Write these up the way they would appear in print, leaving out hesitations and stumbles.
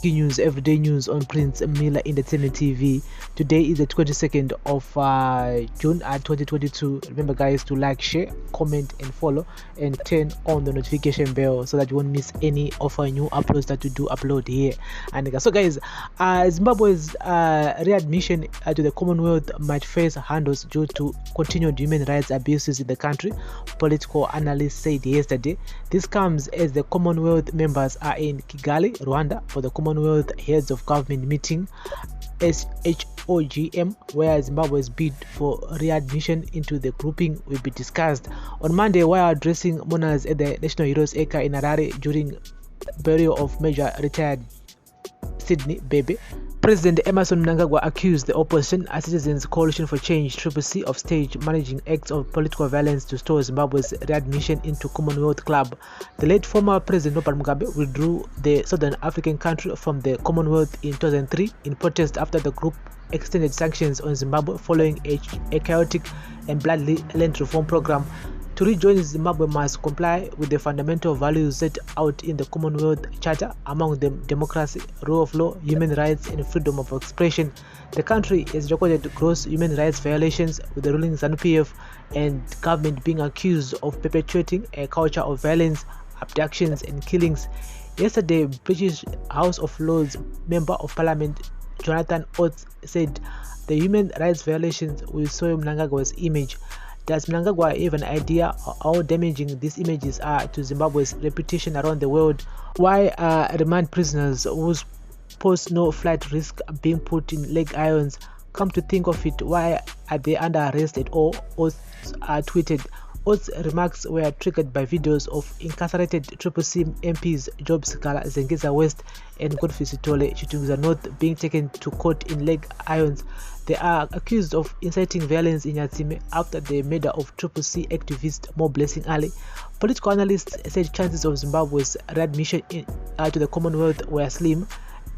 News, everyday news on Prince Miller Entertainment TV. Today is the 22nd of June 2022. Remember guys to like, share, comment and follow and turn on the notification bell so that you won't miss any of our new uploads that we do upload here. And so guys, Zimbabwe's readmission to the Commonwealth might face handles due to continued human rights abuses in the country, political analysts said yesterday. This comes as the Commonwealth members are in Kigali, Rwanda for the Commonwealth Heads of Government meeting CHOGM, where Zimbabwe's bid for readmission into the grouping will be discussed. On Monday, while addressing mourners at the National Heroes Acre in Harare during burial of Major retired Sydney Bebe, President Emerson Mnangagwa accused the opposition, a Citizens Coalition for Change (CCC) of stage managing acts of political violence to stall Zimbabwe's readmission into Commonwealth Club. The late former President Robert Mugabe withdrew the Southern African country from the Commonwealth in 2003 in protest after the group extended sanctions on Zimbabwe following a chaotic and bloody land reform program. To rejoin, Zimbabwe must comply with the fundamental values set out in the Commonwealth Charter, among them democracy, rule of law, human rights and freedom of expression. The country has recorded gross human rights violations, with the ruling ZANU-PF and government being accused of perpetuating a culture of violence, abductions and killings. Yesterday, British House of Lords Member of Parliament Jonathan Oates said the human rights violations will soil Mnangagwa's image. Does Mnangagwa have an idea how damaging these images are to Zimbabwe's reputation around the world? Why are remand prisoners who pose no flight risk being put in leg irons? Come to think of it, why are they under arrest at all? Oates tweeted. Oates' remarks were triggered by videos of incarcerated CCC MPs Job Sikala, Zengeza West and Godfrey Sitole Chitunza North being taken to court in leg irons. They are accused of inciting violence in Yatsime after the murder of CCC activist Mo Blessing Ali. Political analysts said chances of Zimbabwe's readmission to the Commonwealth were slim.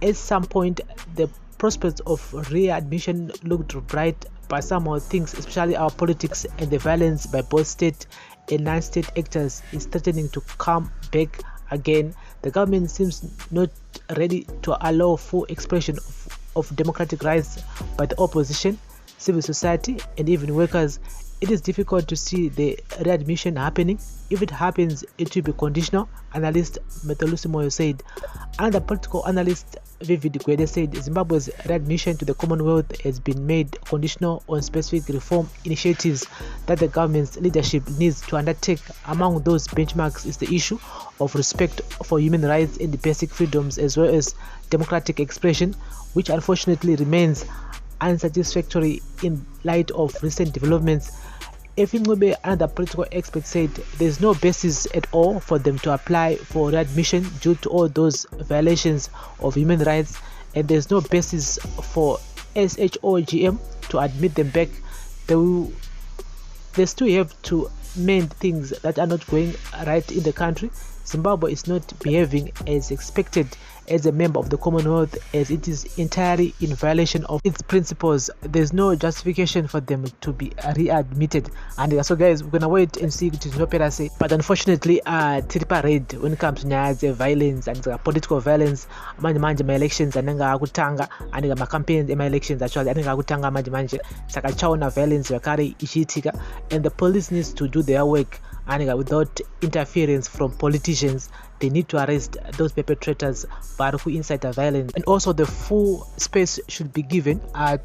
At some point, the prospects of readmission looked bright, but somehow things, especially our politics and the violence by both state and non-state actors, is threatening to come back again. The government seems not ready to allow full expression of democratic rights by the opposition, civil society and even workers. It is difficult to see the readmission happening. If it happens, it will be conditional, analyst Metolusi Moyo said. Another political analyst, Vivid Gwede, said Zimbabwe's readmission to the Commonwealth has been made conditional on specific reform initiatives that the government's leadership needs to undertake. Among those benchmarks is the issue of respect for human rights and the basic freedoms, as well as democratic expression, which unfortunately remains unsatisfactory in light of recent developments. Efimube, another political expert, said there is no basis at all for them to apply for readmission due to all those violations of human rights, and there is no basis for CHOGM to admit them back. They still have to mend things that are not going right in the country. Zimbabwe is not behaving as expected as a member of the Commonwealth, as it is entirely in violation of its principles. There's no justification for them to be readmitted. And so guys, we're gonna wait and see what is say. But unfortunately, tiripa red when it comes to violence and political violence. Manje my elections ananga akutanga and my campaigns in my elections actually ananga akutanga manje saka chaona violence yakari ichitika, and the police needs to do their work and without interference from politicians. They need to arrest those perpetrators who incite violence, and also the full space should be given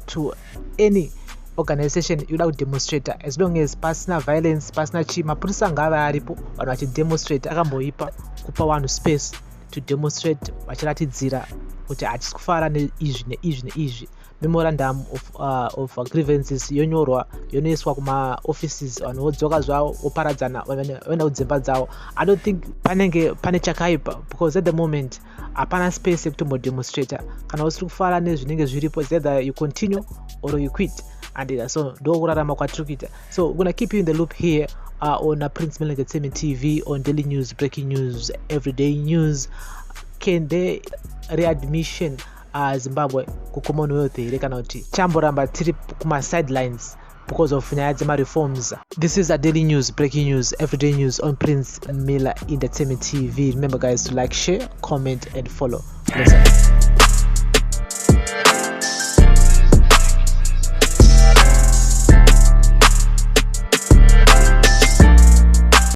to any organization without demonstrator, as long as personal violence, personal chima purisa ngava aripo vanhu vachidemonstrate akamboipa kupa vanhu space to demonstrate vachiratidzira kuti hatisi kufara neizvi neizvi neizvi. Memorandum of grievances yonyorwa yonoiswa kuma offices, vanhu vodzoka zvavo voparadzana vaenda kudzimba dzavo. I don't think pane chakaipa, because at the moment hapana space yekutombodemonstrata. Kana usiri kufara nezvinenge zviripo, it's either you continue or you quit. And so ndokurarama kwatiri kuita. So we're gonna keep you in the loop here on Prince Miller Entertainment TV, on daily news, breaking news, everyday news. Can the readmission Zimbabwe ku Commonwealth lekana kuti chamboramba tiri kuma sidelines because of nyaya dzema reforms. This is a daily news, breaking news, everyday news on Prince Miller Entertainment TV. Remember guys to like, share, comment and follow. Bless up.